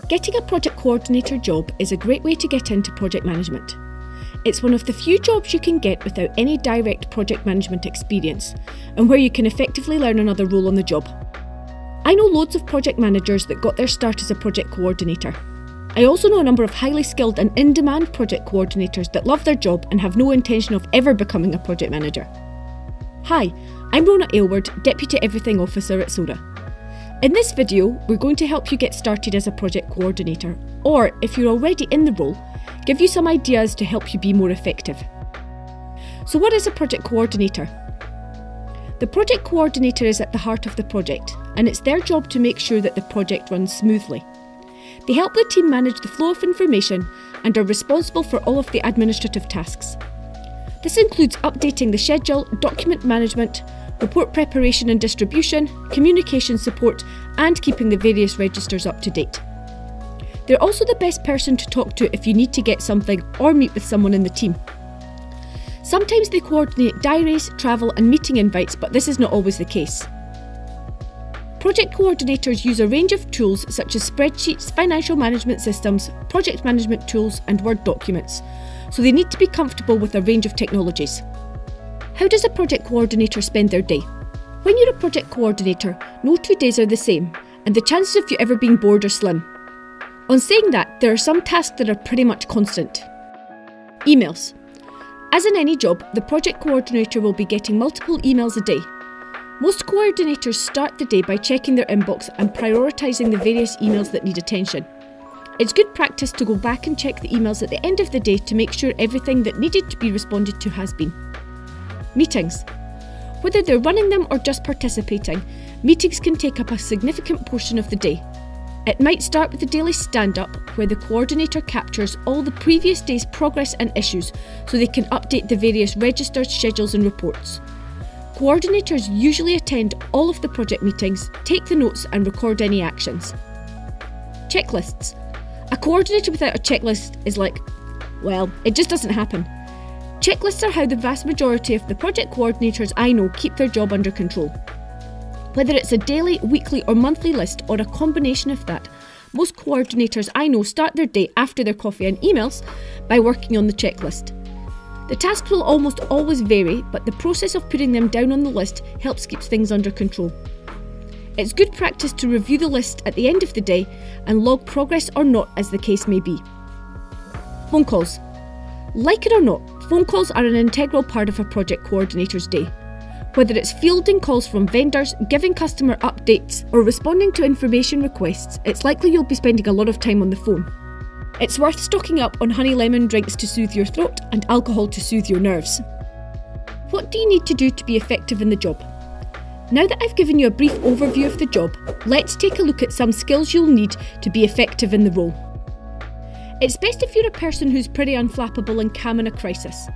Getting a project coordinator job is a great way to get into project management. It's one of the few jobs you can get without any direct project management experience, and where you can effectively learn another role on the job. I know loads of project managers that got their start as a project coordinator. I also know a number of highly skilled and in-demand project coordinators that love their job and have no intention of ever becoming a project manager. Hi, I'm Rona Aylward, Deputy Everything Officer at Soda. In this video, we're going to help you get started as a project coordinator, or if you're already in the role, give you some ideas to help you be more effective. So what is a project coordinator? The project coordinator is at the heart of the project, and it's their job to make sure that the project runs smoothly. They help the team manage the flow of information and are responsible for all of the administrative tasks. This includes updating the schedule, document management, report preparation and distribution, communication support, and keeping the various registers up to date. They're also the best person to talk to if you need to get something or meet with someone in the team. Sometimes they coordinate diaries, travel and meeting invites, but this is not always the case. Project coordinators use a range of tools such as spreadsheets, financial management systems, project management tools and Word documents, so they need to be comfortable with a range of technologies. How does a project coordinator spend their day? When you're a project coordinator, no 2 days are the same, and the chances of you ever being bored are slim. On saying that, there are some tasks that are pretty much constant. Emails. As in any job, the project coordinator will be getting multiple emails a day. Most coordinators start the day by checking their inbox and prioritising the various emails that need attention. It's good practice to go back and check the emails at the end of the day to make sure everything that needed to be responded to has been. Meetings. Whether they're running them or just participating, meetings can take up a significant portion of the day. It might start with the daily stand-up, where the coordinator captures all the previous day's progress and issues so they can update the various registers, schedules and reports. Coordinators usually attend all of the project meetings, take the notes and record any actions. Checklists. A coordinator without a checklist is like, well, it just doesn't happen. Checklists are how the vast majority of the project coordinators I know keep their job under control. Whether it's a daily, weekly or monthly list or a combination of that, most coordinators I know start their day after their coffee and emails by working on the checklist. The tasks will almost always vary, but the process of putting them down on the list helps keep things under control. It's good practice to review the list at the end of the day and log progress or not as the case may be. Phone calls. Like it or not, phone calls are an integral part of a project coordinator's day. Whether it's fielding calls from vendors, giving customer updates, or responding to information requests, it's likely you'll be spending a lot of time on the phone. It's worth stocking up on honey lemon drinks to soothe your throat and alcohol to soothe your nerves. What do you need to do to be effective in the job? Now that I've given you a brief overview of the job, let's take a look at some skills you'll need to be effective in the role. It's best if you're a person who's pretty unflappable and calm in a crisis.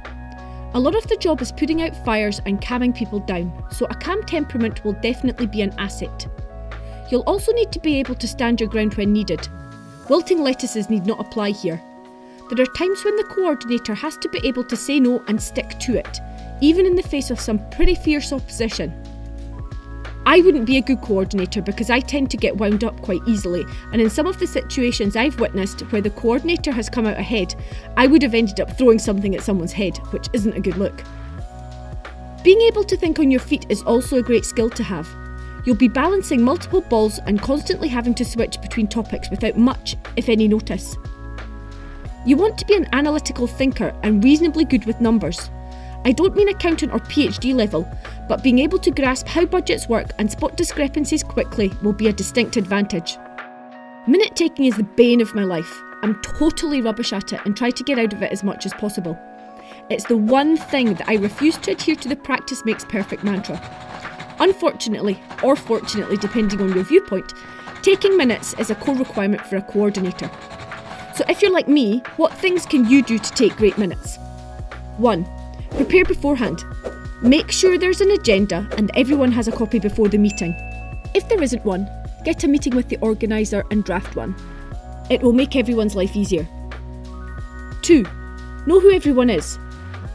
A lot of the job is putting out fires and calming people down, so a calm temperament will definitely be an asset. You'll also need to be able to stand your ground when needed. Wilting lettuces need not apply here. There are times when the coordinator has to be able to say no and stick to it, even in the face of some pretty fierce opposition. I wouldn't be a good coordinator because I tend to get wound up quite easily, and in some of the situations I've witnessed where the coordinator has come out ahead, I would have ended up throwing something at someone's head, which isn't a good look. Being able to think on your feet is also a great skill to have. You'll be balancing multiple balls and constantly having to switch between topics without much, if any, notice. You want to be an analytical thinker and reasonably good with numbers. I don't mean accountant or PhD level, but being able to grasp how budgets work and spot discrepancies quickly will be a distinct advantage. Minute taking is the bane of my life. I'm totally rubbish at it and try to get out of it as much as possible. It's the one thing that I refuse to adhere to the practice makes perfect mantra. Unfortunately, or fortunately depending on your viewpoint, taking minutes is a core requirement for a coordinator. So if you're like me, what things can you do to take great minutes? 1. Prepare beforehand. Make sure there's an agenda and everyone has a copy before the meeting. If there isn't one, get a meeting with the organiser and draft one. It will make everyone's life easier. 2. Know who everyone is.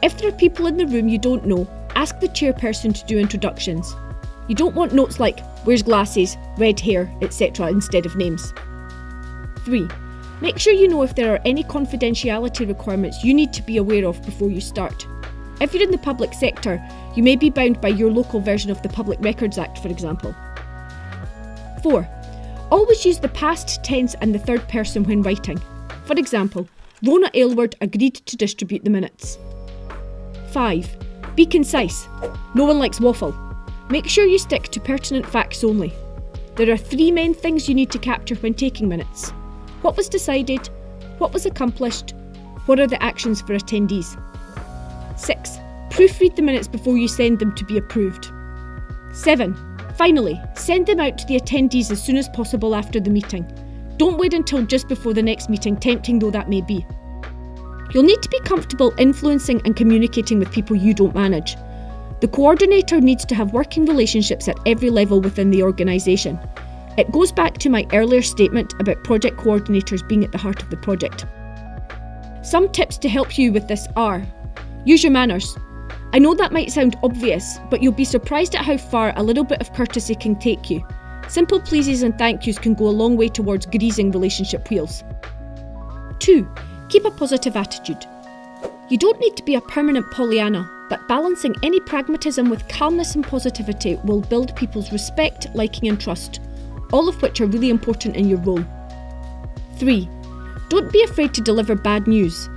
If there are people in the room you don't know, ask the chairperson to do introductions. You don't want notes like, where's glasses, red hair, etc. instead of names. 3. Make sure you know if there are any confidentiality requirements you need to be aware of before you start. If you're in the public sector, you may be bound by your local version of the Public Records Act, for example. 4. Always use the past tense and the third person when writing. For example, Rona Aylward agreed to distribute the minutes. 5. Be concise. No one likes waffle. Make sure you stick to pertinent facts only. There are 3 main things you need to capture when taking minutes. What was decided? What was accomplished? What are the actions for attendees? 6. Proofread the minutes before you send them to be approved. 7. Finally, send them out to the attendees as soon as possible after the meeting. Don't wait until just before the next meeting, tempting though that may be. You'll need to be comfortable influencing and communicating with people you don't manage. The coordinator needs to have working relationships at every level within the organisation. It goes back to my earlier statement about project coordinators being at the heart of the project. Some tips to help you with this are: use your manners. I know that might sound obvious, but you'll be surprised at how far a little bit of courtesy can take you. Simple pleases and thank yous can go a long way towards greasing relationship wheels. 2. Keep a positive attitude. You don't need to be a permanent Pollyanna, but balancing any pragmatism with calmness and positivity will build people's respect, liking and trust, all of which are really important in your role. 3. Don't be afraid to deliver bad news.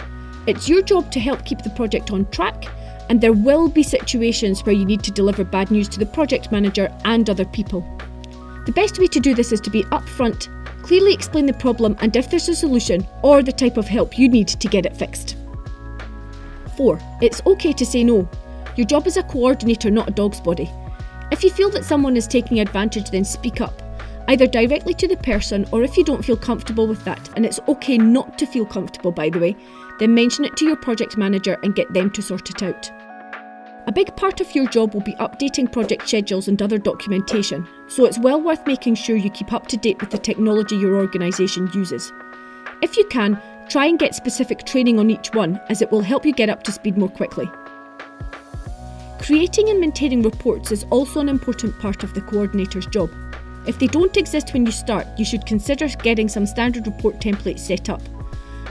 It's your job to help keep the project on track, and there will be situations where you need to deliver bad news to the project manager and other people. The best way to do this is to be upfront, clearly explain the problem and if there's a solution or the type of help you need to get it fixed. 4. It's okay to say no. Your job is a coordinator, not a dog's body. If you feel that someone is taking advantage, then speak up, either directly to the person or if you don't feel comfortable with that, and it's okay not to feel comfortable by the way, then mention it to your project manager and get them to sort it out. A big part of your job will be updating project schedules and other documentation, so it's well worth making sure you keep up to date with the technology your organisation uses. If you can, try and get specific training on each one, as it will help you get up to speed more quickly. Creating and maintaining reports is also an important part of the coordinator's job. If they don't exist when you start, you should consider getting some standard report templates set up.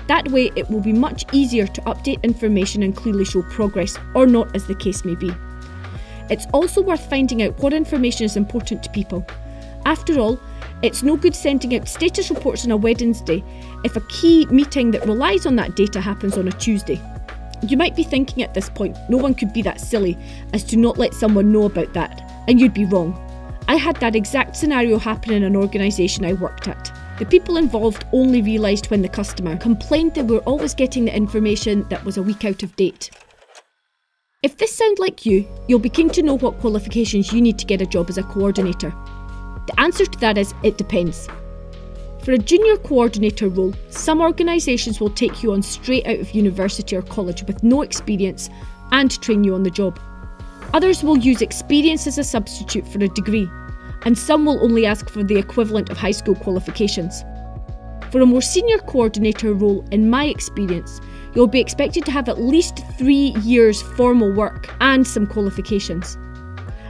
That way it will be much easier to update information and clearly show progress, or not as the case may be. It's also worth finding out what information is important to people. After all, it's no good sending out status reports on a Wednesday if a key meeting that relies on that data happens on a Tuesday. You might be thinking at this point, no one could be that silly as to not let someone know about that, and you'd be wrong. I had that exact scenario happen in an organisation I worked at. The people involved only realised when the customer complained they were always getting the information that was a week out of date. If this sounds like you, you'll be keen to know what qualifications you need to get a job as a coordinator. The answer to that is, it depends. For a junior coordinator role, some organisations will take you on straight out of university or college with no experience and train you on the job. Others will use experience as a substitute for a degree, and some will only ask for the equivalent of high school qualifications. For a more senior coordinator role, in my experience, you'll be expected to have at least 3 years formal work and some qualifications.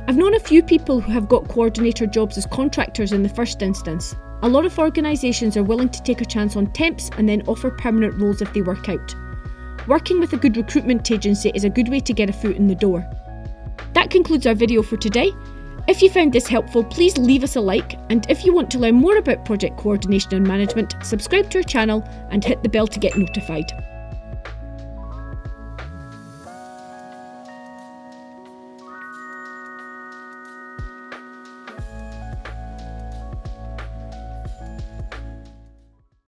I've known a few people who have got coordinator jobs as contractors in the first instance. A lot of organisations are willing to take a chance on temps and then offer permanent roles if they work out. Working with a good recruitment agency is a good way to get a foot in the door. That concludes our video for today. If you found this helpful, please leave us a like, and if you want to learn more about project coordination and management, subscribe to our channel and hit the bell to get notified.